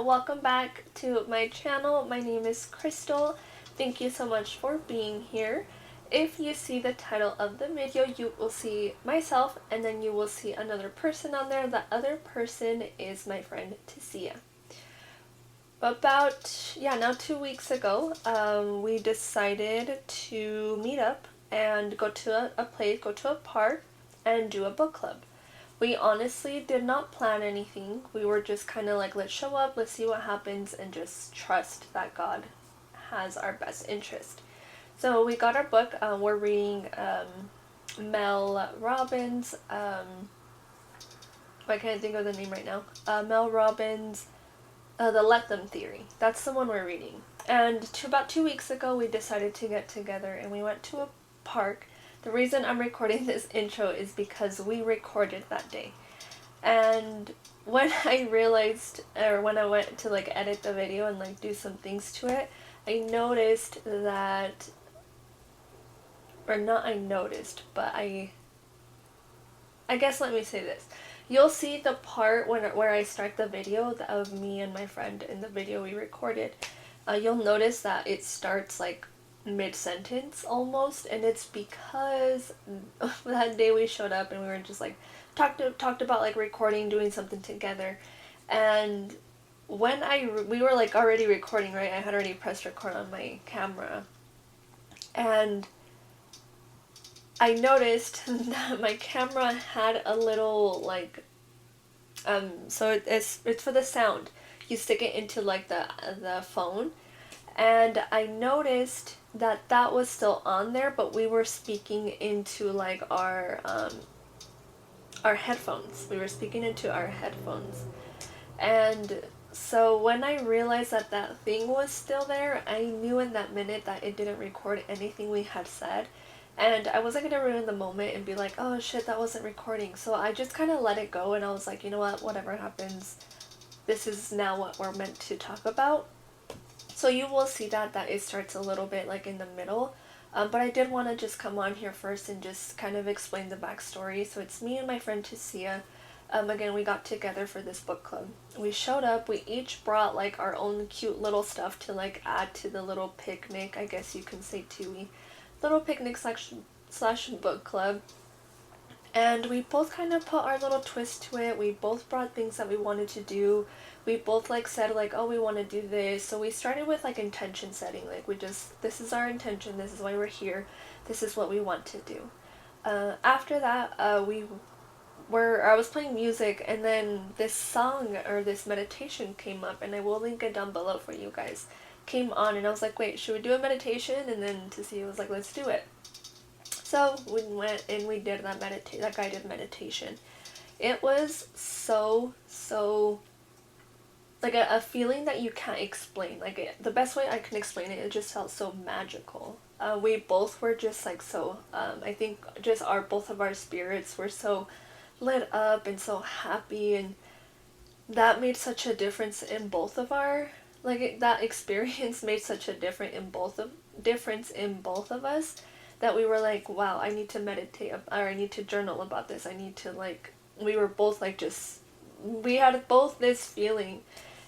welcome back to my channel. My name is Krystal. Thank you so much for being here. If you see the title of the video, you will see myself and then you will see another person on there. The other person is my friend Tacia. Now 2 weeks ago, we decided to meet up and go to a place, go to a park and do a book club. We honestly did not plan anything. We were just kind of like, let's show up, let's see what happens, and just trust that God has our best interest. So we got our book. We're reading Mel Robbins. I can't think of the name right now. Mel Robbins, The Let Them Theory. That's the one we're reading. And about 2 weeks ago, we decided to get together and we went to a park. The reason I'm recording this intro is because we recorded that day. And when I realized, or when I went to like edit the video and like do some things to it, I noticed that, or not I noticed, but I guess let me say this. You'll see the part where I start the video of me and my friend in the video we recorded. You'll notice that it starts like mid-sentence almost, and it's because that day we showed up and we were just like talked about like recording, doing something together. And when we were like already recording, right? I had already pressed record on my camera, and I noticed that my camera had a little like so it's for the sound. You stick it into like the phone, and I noticed that was still on there, but we were speaking into like our headphones. We were speaking into our headphones. And so when I realized that thing was still there, I knew in that minute that it didn't record anything we had said. And I wasn't going to ruin the moment and be like, oh shit, that wasn't recording. So I just kind of let it go, and I was like, you know what, whatever happens, this is now what we're meant to talk about. So you will see that it starts a little bit like in the middle. But I did want to just come on here first and just kind of explain the backstory. So it's me and my friend Tacia. Again, we got together for this book club. We showed up, we each brought like our own cute little stuff to like add to the little picnic, I guess you can say too. Little picnic slash book club. And we both kind of put our little twist to it. We both brought things that we wanted to do. We both like said like, oh, we want to do this. So we started with like intention setting. Like this is our intention. This is why we're here. This is what we want to do. After that, I was playing music, and then this song or this meditation came up, and I will link it down below for you guys. Came on, and I was like, wait, should we do a meditation? And then Tacia was like, let's do it. So we went and we did that guided meditation. It was so like a feeling that you can't explain. Like the best way I can explain it, it just felt so magical. We both were just like so. I think just both of our spirits were so lit up and so happy, and that made such a difference in both of our that experience made such a difference in both of us, that we were like, wow, I need to meditate, or I need to journal about this. I need to we were both we had both this feeling.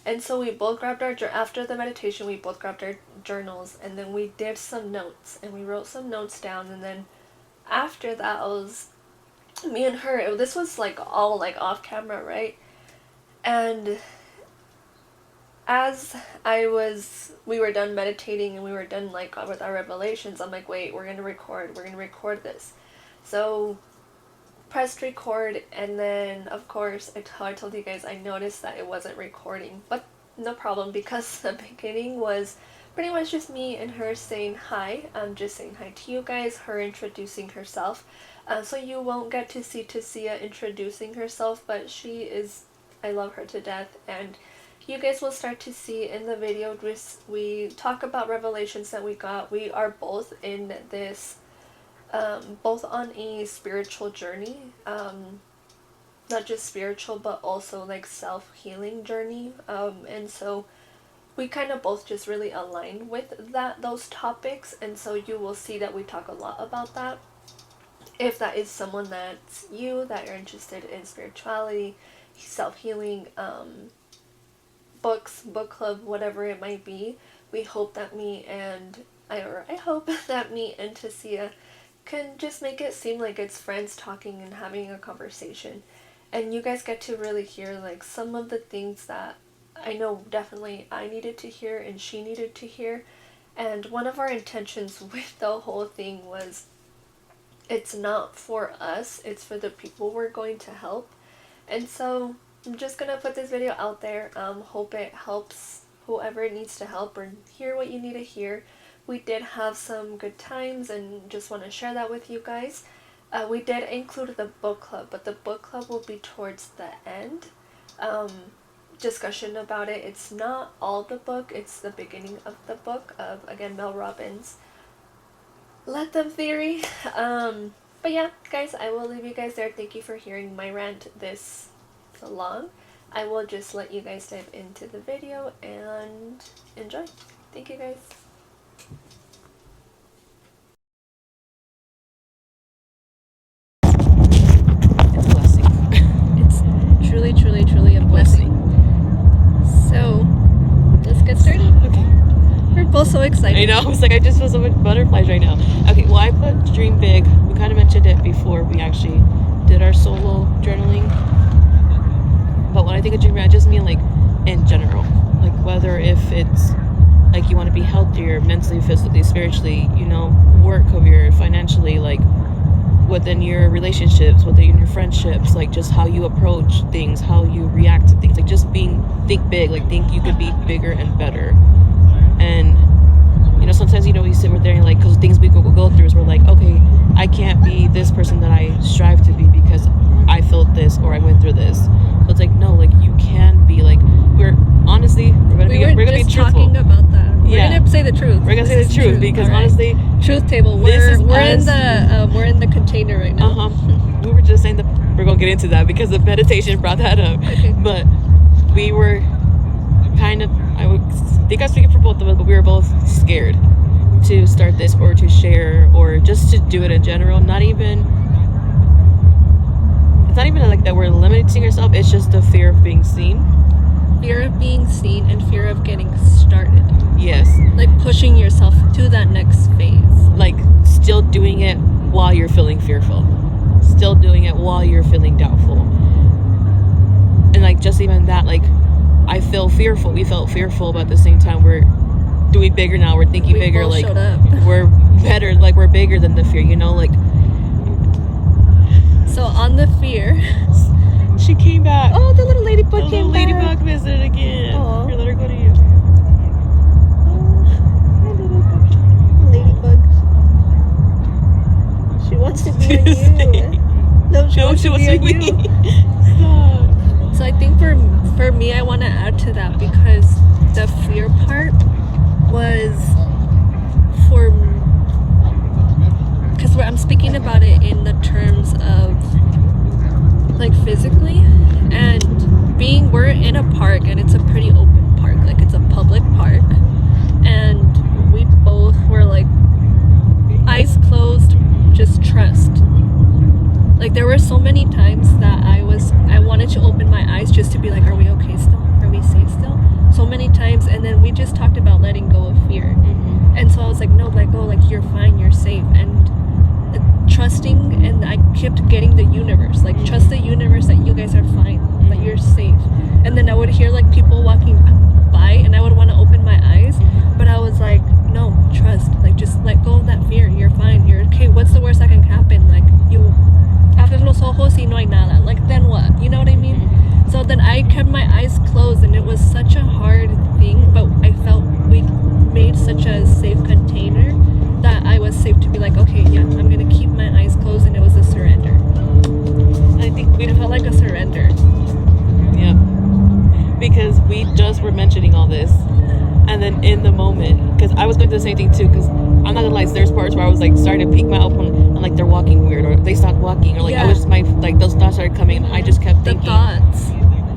And so we both grabbed after the meditation, we both grabbed our journals, and then we did some notes, and we wrote some notes down. And then after that, it was me and her. This was all off camera, right? And as we were done meditating and we were done with our revelations, I'm like, wait, we're gonna record this. So pressed record, and then of course I told you guys, I noticed that it wasn't recording, but no problem, because the beginning was pretty much just me and her saying hi. I'm just saying hi to you guys, her introducing herself. So you won't get to see Tacia introducing herself, but I love her to death, and you guys will start to see in the video. We talk about revelations that we got. We are both in this, both on a spiritual journey, not just spiritual, but also self-healing journey, and so we kind of both just really align with those topics, and so you will see that we talk a lot about that. If that is someone that you're interested in spirituality, self-healing, books, book club, whatever it might be. We hope that I hope that me and Tacia can just make it seem like it's friends talking and having a conversation. And you guys get to really hear like some of the things that I know definitely I needed to hear and she needed to hear. And one of our intentions with the whole thing was it's not for us, it's for the people we're going to help. And so I'm just gonna put this video out there. Hope it helps whoever it needs to help or hear what you need to hear. We did have some good times and just want to share that with you guys. We did include the book club, but the book club will be towards the end. Discussion about it. It's not all the book, it's the beginning of the book of, again, Mel Robbins' Let Them Theory. But yeah, guys, I will leave you guys there. Thank you for hearing my rant this long. I will just let you guys dive into the video and enjoy. Thank you, guys. It's a blessing. It's truly, truly, truly a blessing. So, let's get started. Okay. We're both so excited. I know. It's like I just feel so much butterflies right now. Okay, well, I put dream big. We kind of mentioned it before we actually did our solo journaling. But when I think of dream big, I just mean like in general. Like whether if it's like you want to be healthier mentally, physically, spiritually, you know, work, career, financially, like within your relationships, within your friendships, like just how you approach things, how you react to things, like just think big, like think you could be bigger and better. And you know, sometimes, you know, we sit there and like, because things we go through is we're like, okay, I can't be this person that I strive to be because I felt this or I went through this. So it's like, no, like you can be like, we're gonna be truthful. Talking about that. We're gonna say the truth. We're gonna say the truth because honestly, truth table. We're in the container right now. We were just saying that we're gonna get into that because the meditation brought that up. Okay. But we were kind of, I would think I'm speaking for both of us, but we were both scared to start this or to share or just to do it in general. It's not even like that we're limiting ourselves. It's just the fear of being seen. Fear of being seen and fear of getting started. Yes. Like pushing yourself to that next phase. Like still doing it while you're feeling fearful. Still doing it while you're feeling doubtful. And like just even that, like I feel fearful. We felt fearful, but at the same time we're doing bigger now. We're thinking bigger. Like we're better. Like we're bigger than the fear. You know, like. So on the fear. She came back. Oh, the little ladybug came back. The little ladybug visited again. Aww. Here, let her go to you. Ladybug. She wants to be on you. No, she wants to be on you. Stop. So I think for me, I want to add to that because the fear part was because I'm speaking about it in the terms of like physically, and we're in a park and it's a pretty open park, like it's a public park, and we both were like eyes closed, just trust. Like there were so many times that I wanted to open my eyes just to be like, are we okay still? Are we safe still? So many times, and then we just talked about letting go of fear. Mm-hmm. And so I was like, no, let go, like you're fine, you're safe. And trusting, and I kept getting the universe, like trust the universe that you guys are fine, that you're safe. And then I would hear like people walking by and I would want to open my eyes, but I was like, no, trust, like just let go of that fear, you're fine, you're okay, what's the worst that can happen? Like you abres los ojos y no hay nada, like then what, you know what I mean? So then I kept my eyes closed and it was such a hard thing, but I felt we made such a safe container that I was safe to be like, okay, yeah, I'm gonna keep my eyes closed, and it was a surrender. I think it felt like a surrender. Yeah, because we just were mentioning all this, and then in the moment, because I was going through the same thing too, because I'm not gonna lie, there's parts where I was like starting to peek my open and like they're walking weird or they stopped walking or like I was just those thoughts started coming and I just kept thinking. The thoughts.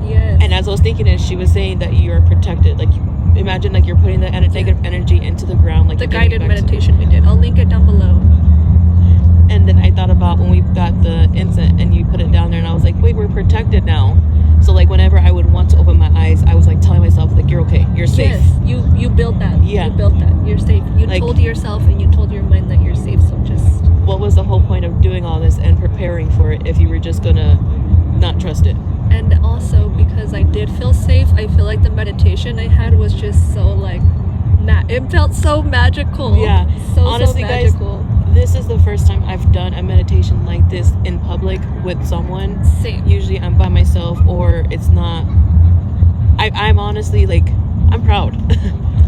Yes. And as I was thinking it, she was saying that you are protected. Like imagine like you're putting the negative energy into the ground, like the guided meditation we did. I'll link it down below. And then I thought about when we got the incense and you put it down there and I was like, wait, we're protected now. So like whenever I would want to open my eyes, I was like telling myself like, you're okay, you're safe. Yes, you built that. Yeah. You built that. You're safe. You Like- told yourself and you told your mind that you're safe. So just. What was the whole point of doing all this and preparing for it if you were just gonna not trust it? And also because I did feel safe, I feel like the meditation I had was just so like, it felt so magical. Yeah. So Honestly, magical. guys, this is the first time I've done a meditation like this in public with someone. Same. Usually I'm by myself or it's not. I'm honestly like, I'm proud.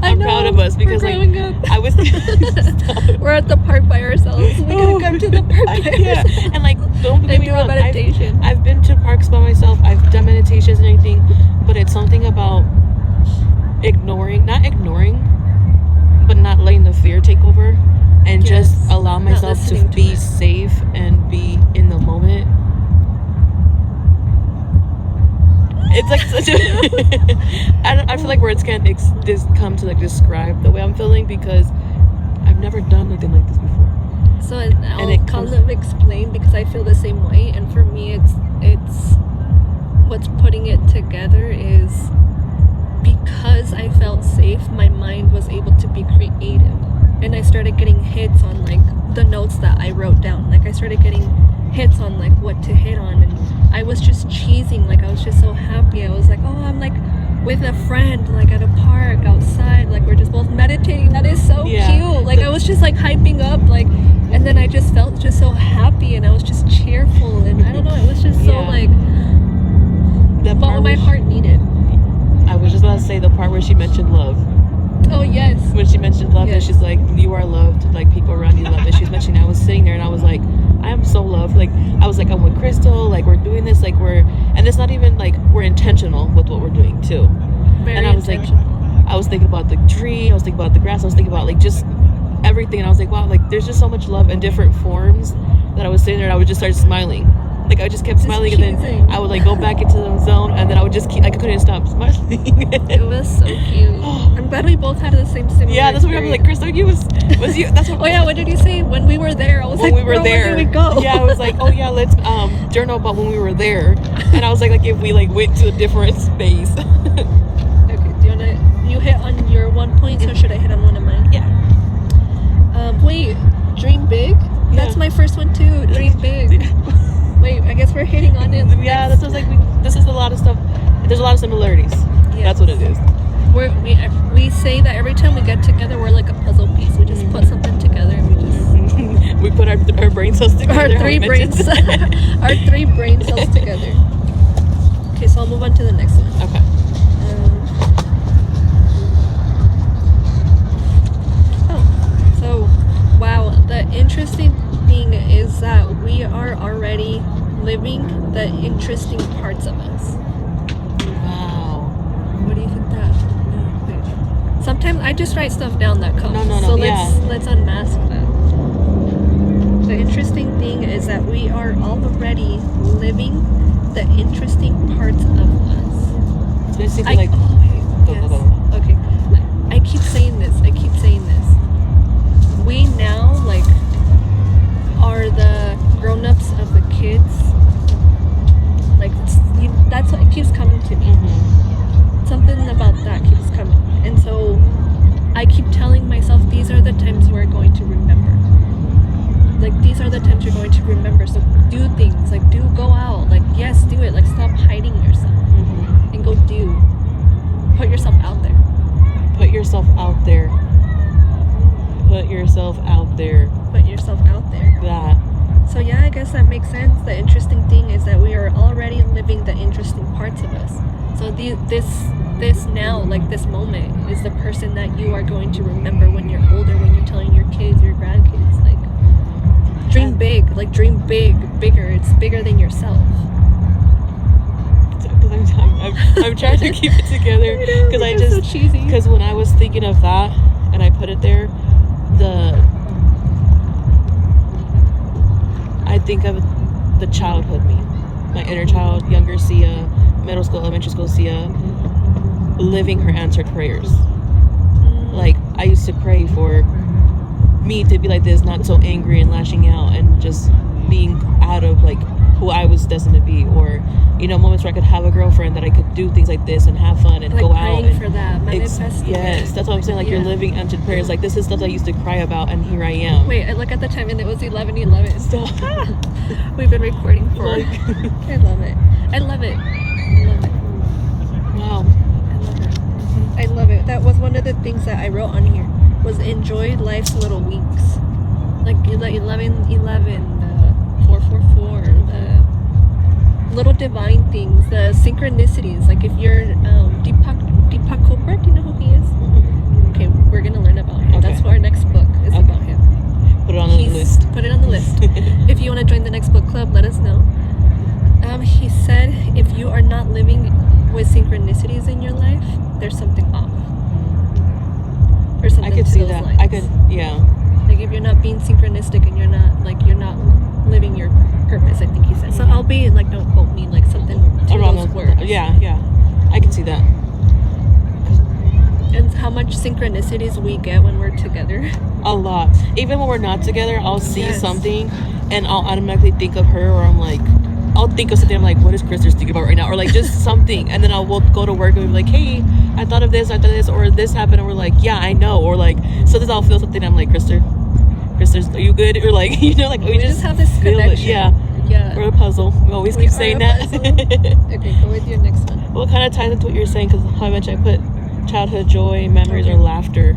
I'm proud of us because we're like growing up. I was. Stop. We're at the park by ourselves. We could come to the park by Yeah, ourselves. and like don't get And me do a wrong. meditation. I've been to parks by myself. I've done meditations and everything, but it's something about not ignoring, but not letting the fear take over, and Yes, just allow not myself to listening to be it. safe and be in the moment. It's like such a. I feel like words can't come to like describe the way I'm feeling because I've never done anything like this before. So I'll it kind comes- of explain because I feel the same way, and for me, it's what's putting it together is because I felt safe. My mind was able to be creative, and I started getting hits on like the notes that I wrote down. Like I started getting hits on like what to hit on, and I was just cheesing. Like I was just so happy. I was like, oh, I'm like with a friend, like at a park outside, like we're just both meditating. That is so Yeah. cute. Like I was just like hyping up, like, and then I just felt just so happy, and I was just cheerful, and I don't know, it was just so Yeah. like That what part my where heart needed. I was just about to say the part where she mentioned love. Oh yes. When she mentioned love, and Yes. she's like, you are loved, like people around you love it. She was mentioning, I was sitting there and I was like, I am so loved. Like I was like, I'm with Krystal, like we're doing this, like and it's not even like we're intentional with what we're doing too. Very And I was like, intentional. I was thinking about the tree, I was thinking about the grass, I was thinking about like just everything, and I was like, wow, like there's just so much love in different forms that I was sitting there and I would just start smiling. Like I just kept smiling, and then cheesing. I would like go back into the zone, and then I would just keep, like I couldn't stop smiling. It was so cute. I'm glad we both had the same similar Yeah, that's what I was like, Krystal, you was you? That's what. Oh yeah, what did you say when we were there? I was When like, we were "Bro, there, where did we go?" yeah, I was like, oh yeah, let's journal about when we were there, and I was like if we like went to a different space. Okay, do you hit on your 1 point, or should I hit on one of mine? Yeah. Wait, dream big? That's Yeah. my first one too. Dream big. Wait, I guess we're hitting on it. Yeah, that's what I was like. This is a lot of stuff. There's a lot of similarities. Yes. That's what it is. We say that every time we get together, we're like a puzzle piece. We just put something together, and we just We put our brain cells together. our how three we brains, mentioned. our 3 brain cells together. Okay, so I'll move on to the next one. Okay. So, wow, the interesting thing is that we are already living the interesting parts of us. Wow. What do you think that? Sometimes I just write stuff down that comes. No, So yeah. let's unmask that. The interesting thing is that we are already living the interesting parts of us. It's basically like. oh, Go, yes. go, go. Okay. I keep saying this. We now like are the grown-ups of the kids. Like that's what keeps coming to me. Something about that keeps coming, and so I keep telling myself these are the times you are going to remember. Like these are the times you're going to remember. So do things, like go out, like yes, do it. Like stop hiding yourself and go do. Put yourself out there. Put yourself out there. Put yourself out there. Put yourself out there. That. So yeah, I guess that makes sense. The interesting thing is that we are already living the interesting parts of us. So this now, like this moment, is the person that you are going to remember when you're older, when you're telling your kids, your grandkids, like dream big, like dream bigger. It's bigger than yourself. I'm trying to keep it together because I just so cheesy. because when I was thinking of that and I put it there, I think of the childhood me, my inner child, younger Sia, middle school, elementary school Sia, living her answered prayers. Like I used to pray for me to be like this, not so angry and lashing out and just being out of like who I was destined to be, or moments where I could have a girlfriend that I could do things like this and have fun and like go out and for that, manifesting. Yes, that's what I'm saying. Like you're living answered prayers. Like this is stuff I used to cry about, and here I am. Wait, I look at the time and it was 11:11. Stop. We've been recording for. I love it. I love it. I love it. Wow. I love it. I love it. That was one of the things that I wrote on here. Was enjoy life's little winks, like the 11:11, the 4:44, the little divine things, the synchronicities. Like if you're Deepak Chopra, do you know who he is? Okay, we're gonna learn about him. Okay. That's what our next book is about him. Put it on the list. Put it on the list. If you want to join the next book club, let us know. He said, if you are not living with synchronicities in your life, there's something off. Or something. I could see that. Lines. I could, yeah. Like if you're not being synchronistic and you're not living your purpose, I think he said. So I'll be like, don't quote me, like something to around those words. Yeah. I can see that. And how much synchronicities we get when we're together. A lot. Even when we're not together, I'll see something and I'll automatically think of her, or I'll think of something. I'm like, what is Krystal thinking about right now? Or like just something. And then we'll go to work and we'll be like, hey, I thought of this, or this happened. And we're like, yeah, I know. Or like, sometimes I'll feel something. I'm like, Krystal, are you good? Or like, we just have this connection. Yeah. We're a puzzle. We always keep saying that. Okay, go with your next one. Well, it kind of ties into what you're saying, because how much I put childhood joy, memories, or laughter.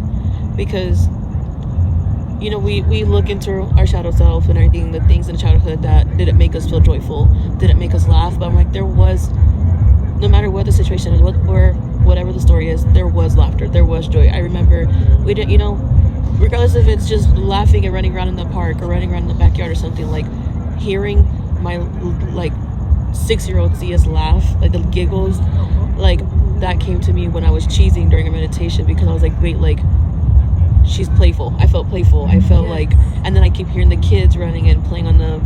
Because we look into our shadow self and everything, the things in childhood that didn't make us feel joyful, didn't make us laugh. But I'm like, there was, no matter what the situation is, whatever the story is, there was laughter, there was joy. I remember we didn't, regardless if it's just laughing and running around in the park or running around in the backyard or something, like hearing my 6-year-old see us laugh, like the giggles, like that came to me when I was cheesing during a meditation, because I was like, wait, like she's playful. I felt playful. I felt like, and then I keep hearing the kids running and playing on the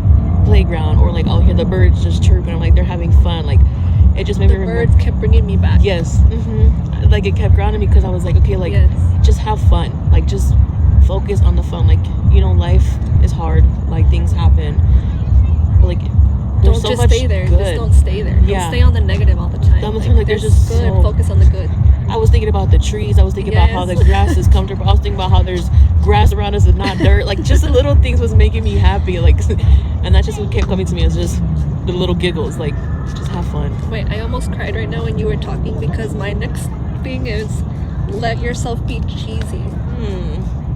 playground, or like I'll hear the birds just chirping. I'm like, they're having fun. Like it just made me remember. The birds kept bringing me back. Yes. Like it kept grounding me, because I was like, okay, like just have fun. Like just focus on the fun. Like life is hard. Like things happen. But like there's don't so just much stay there. Good. Just don't stay there. Don't stay on the negative all the time. Like there's just good. So, focus on the good. I was thinking about the trees. I was thinking about how the grass is comfortable. I was thinking about how there's grass around us and not dirt. Like just the little things was making me happy. Like, and that just kept coming to me as just the little giggles. Like, just have fun. Wait, I almost cried right now when you were talking, because my next thing is let yourself be cheesy.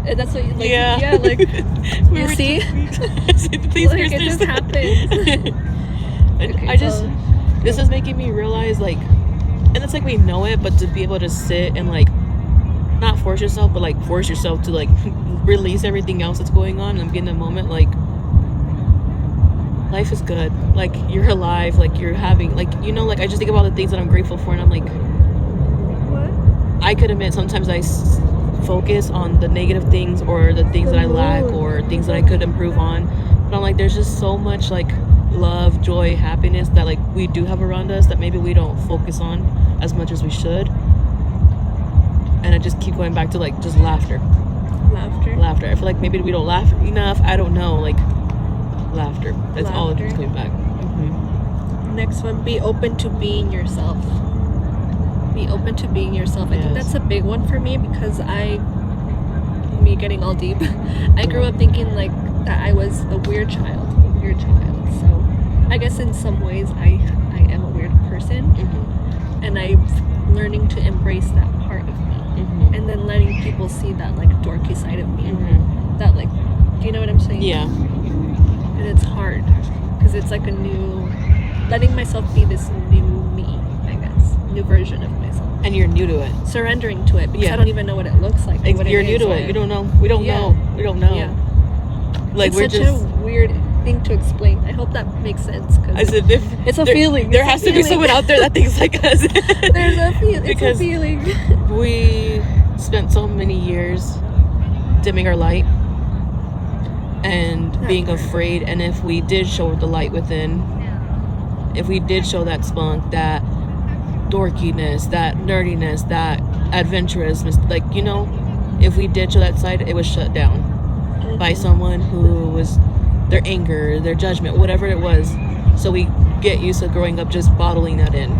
And that's what you like. Yeah, like you see. Please, like it just happens. This is making me realize, like, and it's like we know it, but to be able to sit and like not force yourself, but like force yourself to like release everything else that's going on and be in the moment. Like life is good. Like you're alive. Like you're having, like, like I just think about the things that I'm grateful for, and I'm like, what? I could admit sometimes I focus on the negative things, or the things that I lack, or things that I could improve on. But I'm like, there's just so much like love, joy, happiness that like we do have around us that maybe we don't focus on as much as we should. And I just keep going back to like just laughter. I feel like maybe we don't laugh enough. I don't know, like laughter. That's all that's coming back. Next one, be open to being yourself. Be open to being yourself. I think that's a big one for me, because me getting all deep, I grew up thinking like that I was the weird child. So I guess in some ways I am a weird person, and I'm learning to embrace that part of me, and then letting people see that like dorky side of me, that like, do you know what I'm saying? Yeah. And it's hard, because it's like letting myself be this new me, I guess, new version of myself. And you're new to it. Surrendering to it, because I don't even know what it looks like. You're new to it. You don't know. We don't know. We don't know. Yeah. Like it's such a weird thing to explain. I hope that makes sense, because it's a feeling. There has to be someone out there that thinks like us. There's a feeling. It's a feeling. We spent so many years dimming our light and being afraid. And if we did show the light within, if we did show that spunk, that dorkiness, that nerdiness, that adventurousness, like, if we did show that side, it was shut down by someone who was their anger, their judgment, whatever it was. So we get used to growing up just bottling that in.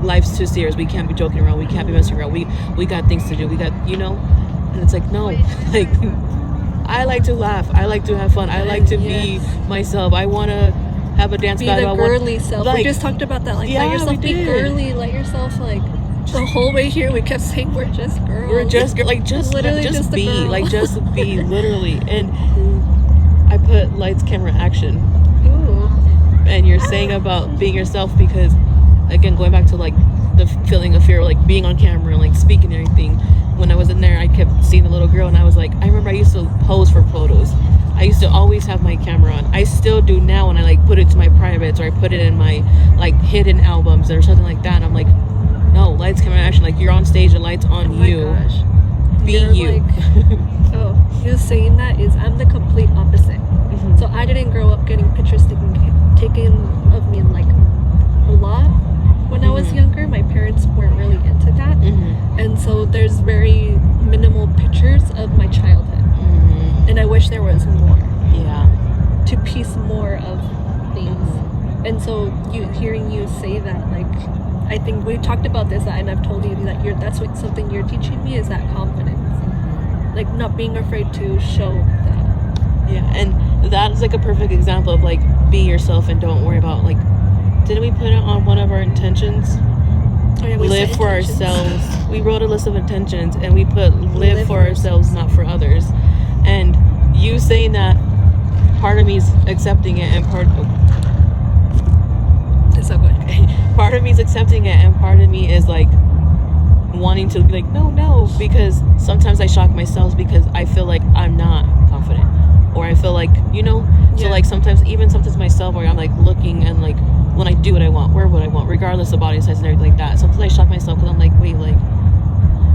Life's too serious. We can't be joking around. We can't be messing around. We got things to do. We got, and it's like, no, like, I like to laugh. I like to have fun. I like to be myself. I want to have a dance battle. Be the girly self. We just talked about that. Like, let yourself be girly. Let yourself, like, the whole way here we kept saying we're just girls. We're just like literally just be girl. Like just be literally. And I put lights, camera, action. Ooh. And you're saying about being yourself because, again, going back to like the feeling of fear, like being on camera and like speaking and everything. When I was in there, I kept seeing the little girl, and I was like, I remember I used to pose for photos. I used to always have my camera on. I still do now when I like put it to my privates or I put it in my like hidden albums or something like that. And I'm like, no, lights, camera, action. Like, you're on stage, the lights on you. Gosh. Be you're you. Like, you saying that is I'm the complete opposite. Mm-hmm. So I didn't grow up getting pictures taken of me in like a lot. When I was younger, my parents weren't really into that. And so there's very minimal pictures of my childhood. And I wish there was more. Yeah. To piece more of things. And so hearing you say that, like, I think we talked about this, and I've told you that that's something you're teaching me, is that confidence. Like, not being afraid to show that. Yeah, and that is like a perfect example of like, be yourself and don't worry about like, didn't we put it on one of our intentions? Oh, yeah, live for ourselves. We wrote a list of intentions and we put live for ourselves, not for others. And you saying that, part of me is accepting it and it's so good. Part of me is accepting it and part of me is like wanting to be like, no, because sometimes I shock myself because I feel like I'm not confident, or I feel like, so like sometimes myself, where I'm like looking and like when I do what I want, wear what I want, regardless of body size and everything like that, sometimes I shock myself because I'm like, wait, like,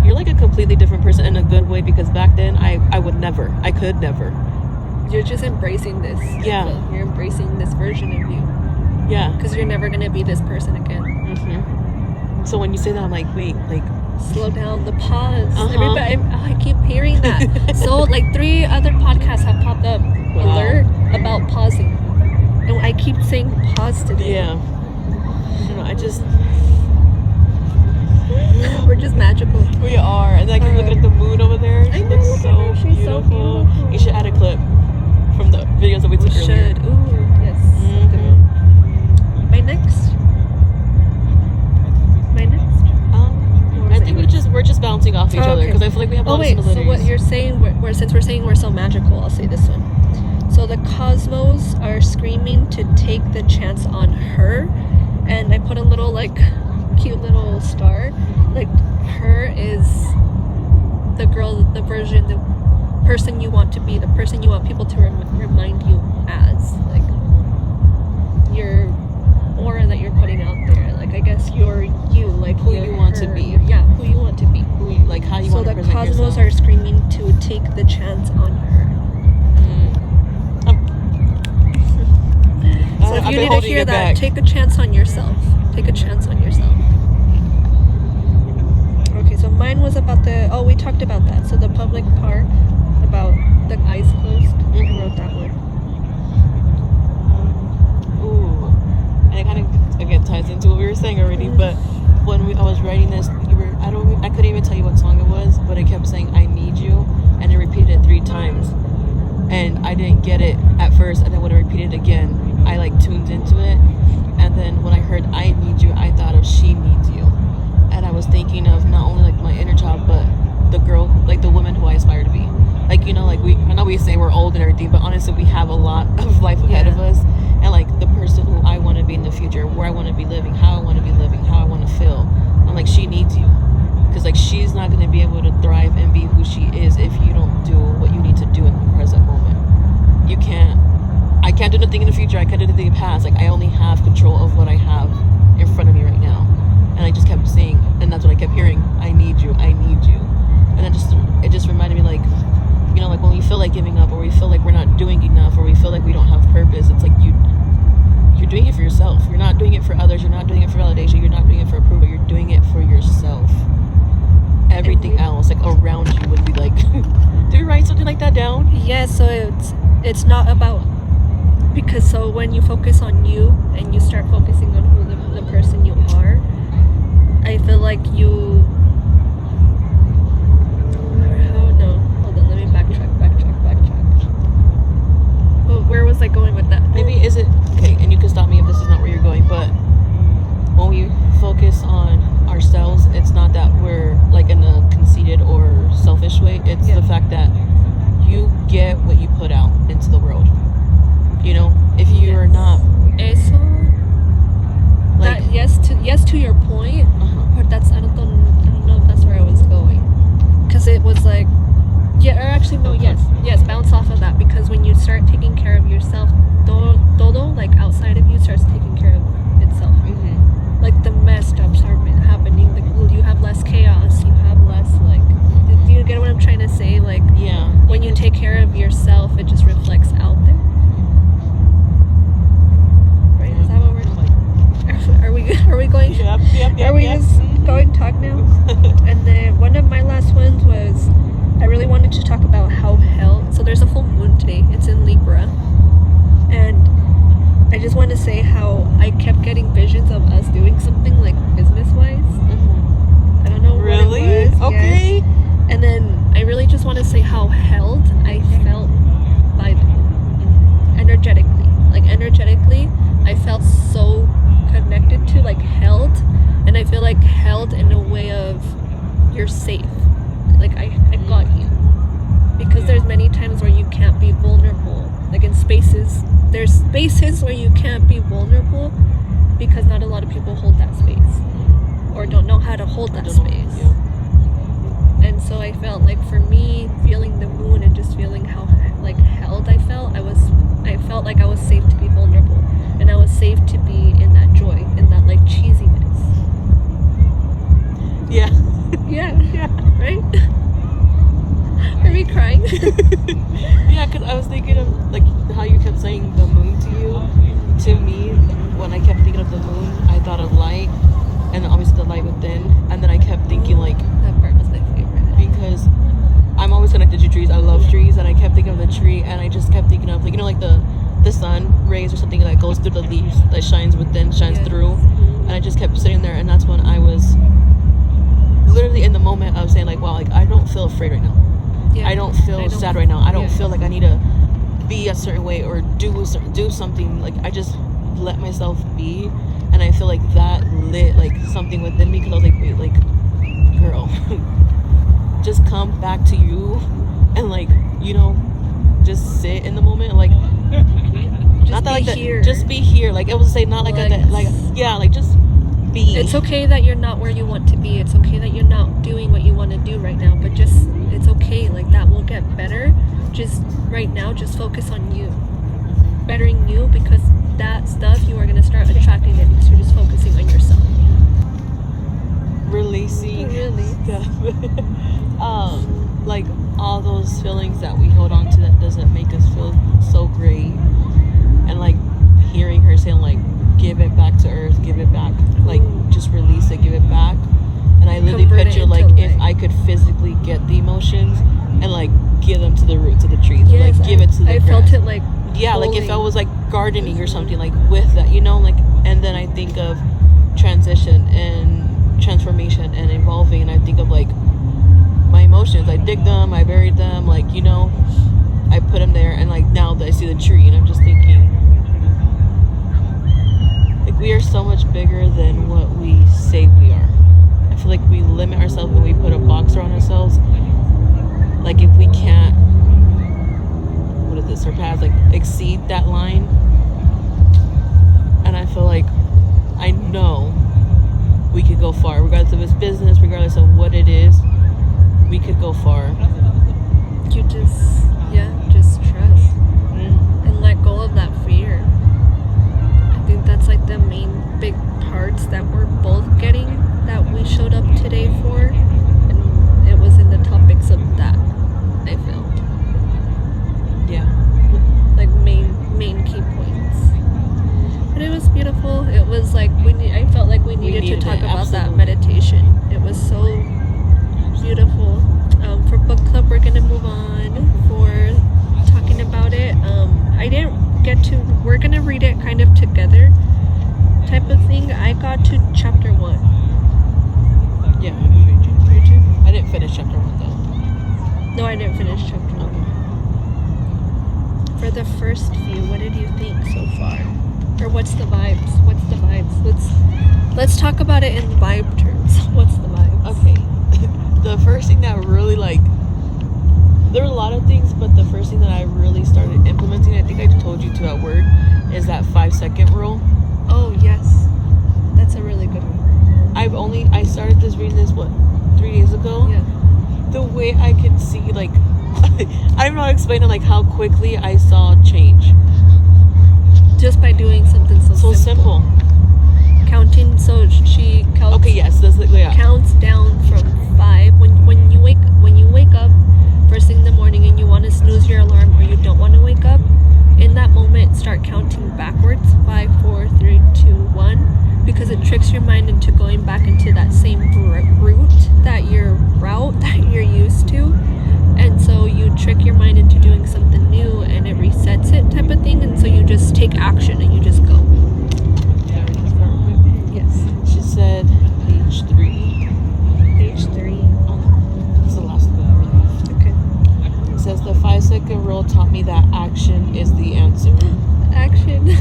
you're like a completely different person in a good way, because back then I could never. You're just embracing this. Yeah. You're embracing this version of you. Yeah. Because you're never going to be this person again. So when you say that, I'm like, wait, like, slow down, the pause. Everybody, I keep hearing that. So like 3 other podcasts have popped up alert about pausing. And I keep saying pause today. Yeah. I just... We're just magical. We are. And like, you're looking at the moon over there. She looks so beautiful. She's so beautiful. You should add a clip from the videos that we took earlier. Should. Ooh, yes. My next? I think we're just bouncing off each other, because I feel like we have a lot of similarities. So what you're saying, since we're saying we're so magical, I'll say this one. So the cosmos are screaming to take the chance on her, and I put a little like cute little star. Like, her is the girl, the version, the person you want to be, the person you want people to remind you as, like, your aura that you're putting out there. Like, I guess you're you, like who you want to be. Yeah, who you want to be. Like how you want to present yourself. So the cosmos are screaming to take the chance on her. So if you need to hear that, take a chance on yourself. Take a chance on yourself. Okay, so mine was about we talked about that. So the public part about the eyes closed. I wrote that one. Ooh. And it kind of, again, ties into what we were saying already, but when I was writing this, I couldn't even tell you what song it was, but it kept saying, I need you, and it repeated it 3 times. And I didn't get it at first, and then when I repeated it again, I like tuned into it, and then when I heard I need you, I thought of she needs you. And I was thinking of not only like my inner child, but the girl, like the woman who I aspire to be. Like, like I know we say we're old and everything, but honestly we have a lot of life ahead of us, and like the person who I want to be in the future, where I want to be living, how I want to be living, how I want to feel. I'm like, she needs you, because like she's not going to be able to thrive and be who she is if you don't do what you need to do in the present moment. I can't do nothing in the future, I can't do nothing in the past. Like, I only have control of what I have in front of me right now. And I just kept saying, and that's what I kept hearing, I need you, I need you. And it just reminded me, like, like when we feel like giving up, or we feel like we're not doing enough, or we feel like we don't have purpose, it's like you're doing it for yourself. You're not doing it for others, you're not doing it for validation, you're not doing it for approval, you're doing it for yourself. Everything else, like, around you would be like, did we write something like that down? Yeah, so it's not about because so when you focus on you and you start focusing on who the person you are, I feel like you. Oh no! Hold on, let me backtrack. Well, where was I going with that? Maybe is it okay? And you can stop me if this is not where you're going. But when we focus on ourselves, it's not that we're like in a conceited or selfish way. It's the fact that you get what you put out into the world. You know, if you are not. Eso. Like that, yes to your point. But that's I don't know if that's where I was going. Because it was like. Yeah, or actually no, yes, bounce off of that, because when you start taking care of yourself, todo, like outside of you starts taking care of itself. Mm-hmm. Like the mess stops happening, like you have less chaos, you have less like, do you get what I'm trying to say? Like, yeah, when you take care of yourself, it just reflects out there. Right? Is that what we're like? Are we going? Yep, are we just going talk now? And then one of my last ones was, I really wanted to talk about how so there's a full moon today. It's in Libra. And I just want to say how I kept getting visions of us doing something like business-wise. Mm-hmm. I don't know really? What it was. Okay. Yes. And then I really just want to say how held I felt by them. Energetically. Like energetically, I felt so connected to, like held. And I feel like held in a way of you're safe. Like I got you, because there's many times where you can't be vulnerable, like in spaces there's spaces where you can't be vulnerable because not a lot of people hold that space or don't know how to hold that space. And so I felt like for me, feeling the moon and just feeling how like held I felt like I was safe to be vulnerable, and I was safe to be in that joy, in that like cheesiness. Yeah. Right? Are we crying? Yeah, because I was thinking of like how you kept saying the moon to you. To me, when I kept thinking of the moon, I thought of light, and obviously the light within. And then I kept thinking like that part was my favorite, because I'm always connected to trees. I love trees, and I kept thinking of the tree, and I just kept thinking of like, you know, like the sun rays or something that goes through the leaves, that shines within, shines through. And I just kept sitting there, and that's when I was literally in the moment of saying like, wow, like I don't feel afraid right now. I don't feel sad right now. I don't feel like I need to be a certain way or do something. Like I just let myself be, and I feel like that lit like something within me, because I was like, wait, like girl, just come back to you, and like, you know, just sit in the moment, like just not that like here. That just be here, like it was to say not like that, like yeah, like just be. It's okay that you're not where you want to be. It's okay that you're not doing what you want to do right now, but just it's okay, like that will get better. Just right now, just focus on you, bettering you, because that stuff you are going to start attracting it because you're just focusing on yourself, releasing stuff. Like all those feelings that we hold on to that doesn't make us feel so great, and like hearing her saying like, give it back to earth, give it back, like just release it, give it back. And I literally picture like if I could physically get the emotions and like give them to the roots of the trees, like give it to the I grass. felt it like like if I was like gardening or something, like with that, you know, like. And then I think of transition and transformation and evolving, and I think of like my emotions. I dig them, I buried them, like, you know, I put them there, and like now that I see the tree, and I'm just thinking like we are so much bigger than what we say we are. I feel like we limit ourselves when we put a box around ourselves. Like if we can't, what is it, surpass, like exceed that line. And I feel like I know we could go far, regardless of it's business, regardless of what it is. We could go far. You just trust and let go of that fear. I think that's like the main big parts that we're both getting, that we showed up today for, and it was in the we're gonna read it kind of together type of thing. I got to chapter 1. Yeah, you too? I didn't finish chapter 1 though. No, I didn't finish chapter 1. For the first few, what did you think so far? Or what's the vibes? Let's talk about it in vibe terms. What's the vibes? Okay. The first thing that really there were a lot of things, but the first thing that I really started implementing, I think I told you to at work, is that 5-second rule. Oh yes, that's a really good one. I started reading this 3 days ago. Yeah. The way I could see I don't know how to explain it, how quickly I saw change. Just by doing something so simple. Counting, so she counts. Okay, yes, counts down from 5 when you wake up first thing in the morning and you want to snooze your alarm or you don't want to wake up. In that moment, start counting backwards, 5, 4, 3, 2, 1, because it tricks your mind into going back into that same route that you're used to, and so you trick your mind into doing something new, and it resets it type of thing, and so you just take action and you just go. Yes. She said page 3. Page 3. That's the last one. Okay. It says the 5-second rule taught me that action is the answer. Action. Do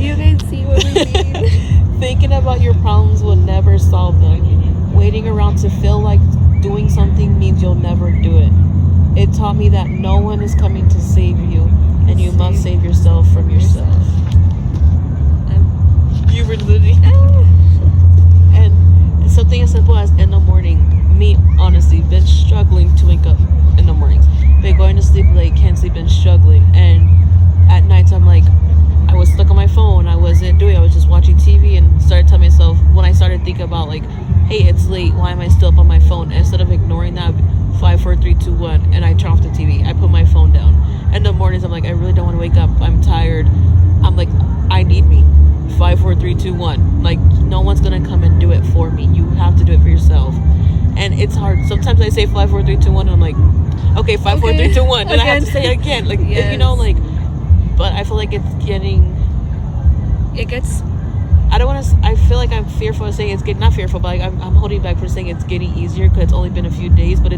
you guys see what we mean? Thinking about your problems will never solve them. Waiting around to feel like doing something means you'll never do it. It taught me that no one is coming to save you, and you must save yourself from yourself. You were literally... And something as simple as in the morning, me, honestly, been struggling to wake up in the mornings. Been going to sleep late, can't sleep, and struggling. And at nights, I'm I was stuck on my phone. I was just watching TV, and started telling myself, when I started thinking about, hey, it's late, why am I still up on my phone? And instead of ignoring that, 5, 4, 3, 2, 1, and I turn off the TV. I put my phone down. And in the mornings, I'm I really don't want to wake up. I'm tired. I'm I need me. 5, 4, 3, 2, 1. No one's gonna come and do it for me. You have to do it for yourself. And it's hard. Sometimes I say 5, 4, 3, 2, 1, and I'm okay, 5, 4, 3, 2, 1, and I have to say it again. Yes. But I feel it's getting. It gets. I don't want to. I feel I'm fearful of saying it's getting, not fearful, but I'm holding back for saying it's getting easier because it's only been a few days. But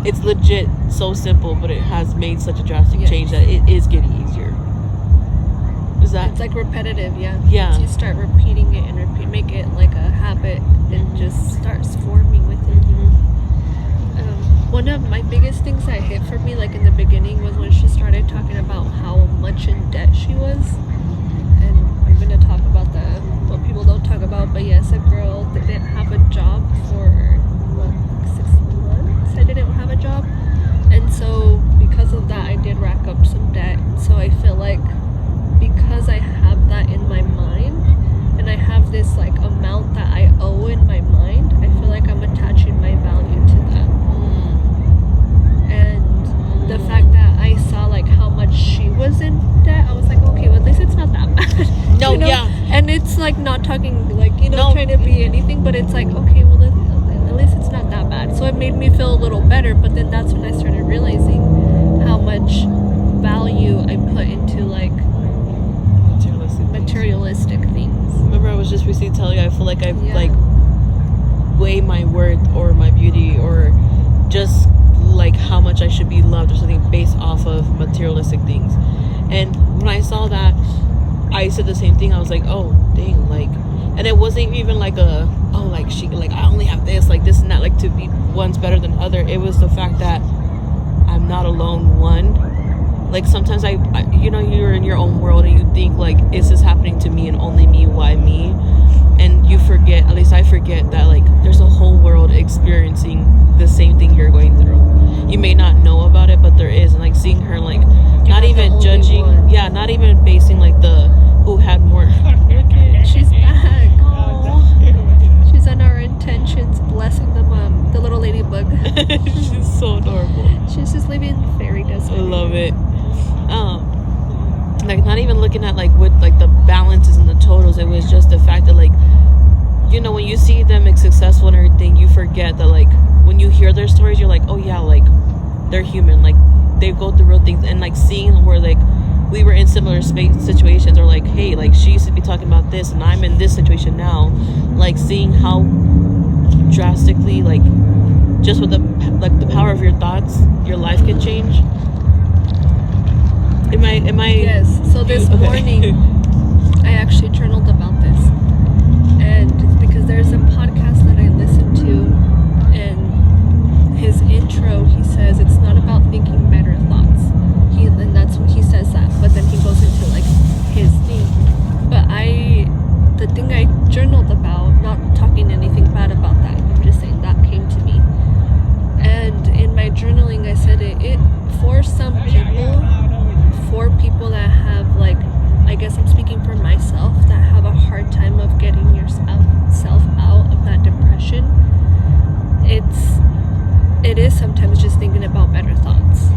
it's legit so simple, but it has made such a drastic change that it is getting easier. Is that? It's repetitive, yeah. Yeah. Once you start repeating it and make it a habit, it just starts forming within you. One of my biggest things that hit for me, in the beginning, was when she started talking about how much in debt she was. And I'm going to talk about what people don't talk about, but yes, a girl that didn't have a job for 6 months. I didn't have a job, and so because of that, I did rack up some debt. So I feel because I have that in my mind, and I have this amount that I owe in my mind, I feel I'm attaching my value to that. And the fact that I saw how much she was in debt, I was okay, well, at least it's not that bad. No, yeah. And it's not talking trying to be anything, but it's okay, well, at least it's not that bad. So it made me feel a little better. But then that's when I started realizing how much value I put into materialistic things. Remember, I was just recently telling you, I feel I weigh my worth or my beauty or just how much I should be loved or something based off of materialistic things. And when I saw that, I said the same thing. I was oh dang, and it wasn't even I only have this and that, to be one's better than other. It was the fact that I'm not alone. One, sometimes I you're in your own world and you think is this happening to me and only me? Why me? And you forget, at least I forget, that there's a whole world experiencing the same thing you're going through. You may not know about it, but there is. And seeing her not even judging, not even basing the who had more. She's back. Aww. She's on our intentions, blessing the little ladybug. She's so adorable. She's just living fairy dust. I love it. Not even looking at with the balances and the totals. It was just the fact that when you see them successful and everything, you forget that when you hear their stories, you're oh yeah, they're human, they go through real things. And seeing where we were in similar situations, or like, hey, like she used to be talking about this and I'm in this situation now, like seeing how drastically, like just with the power of your thoughts, your life can change. Am I Yes. So this morning I actually journaled about this, and it's because there's a podcast that I listened to, and his intro, he says it's not about thinking better thoughts. And that's what he says that, but then he goes into like his thing. But the thing I journaled about, not talking anything bad about that, I'm just saying that came to me. And in my journaling, I said it for some people, for people that have, like, I guess I'm speaking for myself, that have a hard time of getting yourself out of that depression. It is sometimes just thinking about better thoughts.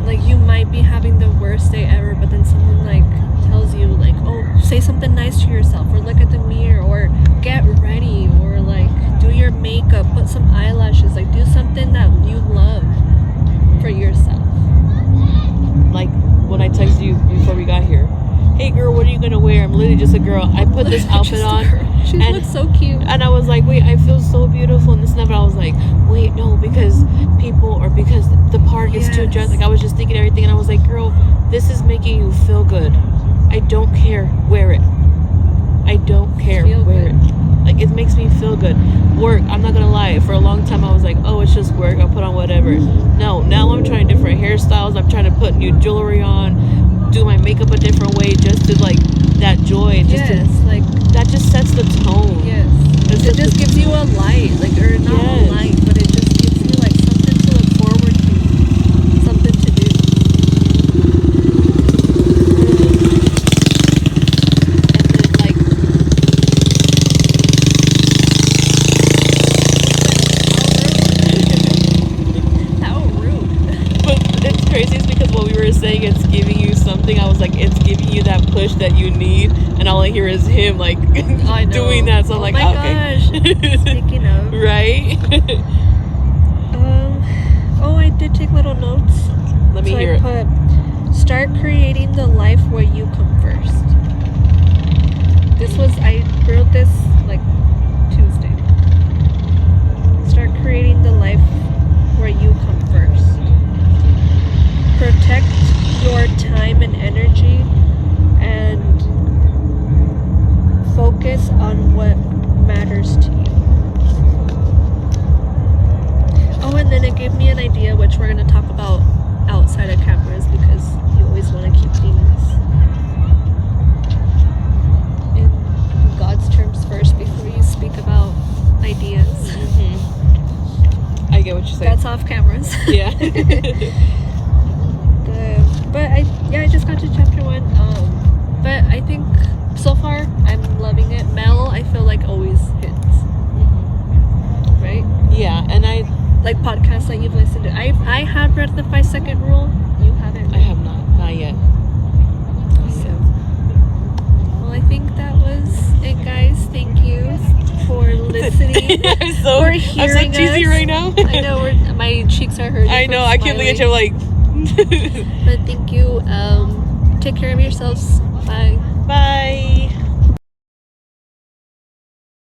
Like, you might be having the worst day ever, but then someone like tells you like, oh, say something nice to yourself, or look at the mirror, or get ready, or like do your makeup, put some eyelashes, like do something that you love for yourself. Like when I texted you before we got here, hey girl, what are you gonna wear? I'm literally just a girl. I put this outfit on. She looks so cute. And I was like, wait, I feel so beautiful and this and that. But I was like, wait, no, because people, or because the park is too dressed. Like I was just thinking everything, and I was like, girl, this is making you feel good. I don't care. Wear it. I don't care. Wear it. Like it makes me feel good. Work. I'm not gonna lie. For a long time, I was like, oh, it's just work. I'll put on whatever. No, now I'm trying different hairstyles. I'm trying to put new jewelry on, do my makeup a different way, just to like that joy. Just like that just sets the tone. Yes. It just gives you a light, like, or not a light, but it just gives you like something to look forward to, something to do. And then like how rude. But it's crazy, it's because what we were saying, it's giving you something. I was like, it's giving you that push that you need, and all I hear is him like doing that. So I'm like, my okay. Gosh. Speaking of, right? Oh, I did take little notes. Let me hear it. I put, start creating the life where you come first. I wrote this like Tuesday. Start creating the life where you come first. Protect your time and energy, and focus on what matters to you. Oh, and then it gave me an idea, which we're going to talk about outside of cameras, because you always want to keep things in God's terms first before you speak about ideas. I get what you're saying. That's off cameras. Yeah. But I just got to chapter 1. But I think so far I'm loving it. Mel, I feel like always hits. Right? Yeah, and I like podcasts that you've listened to. I have read the 5-second rule. You haven't. I have not yet. So, well, I think that was it, guys. Thank you for listening. I'm so cheesy right now. I know my cheeks are hurting. I know. I can't believe you're like. But thank you. Take care of yourselves. Bye. Bye.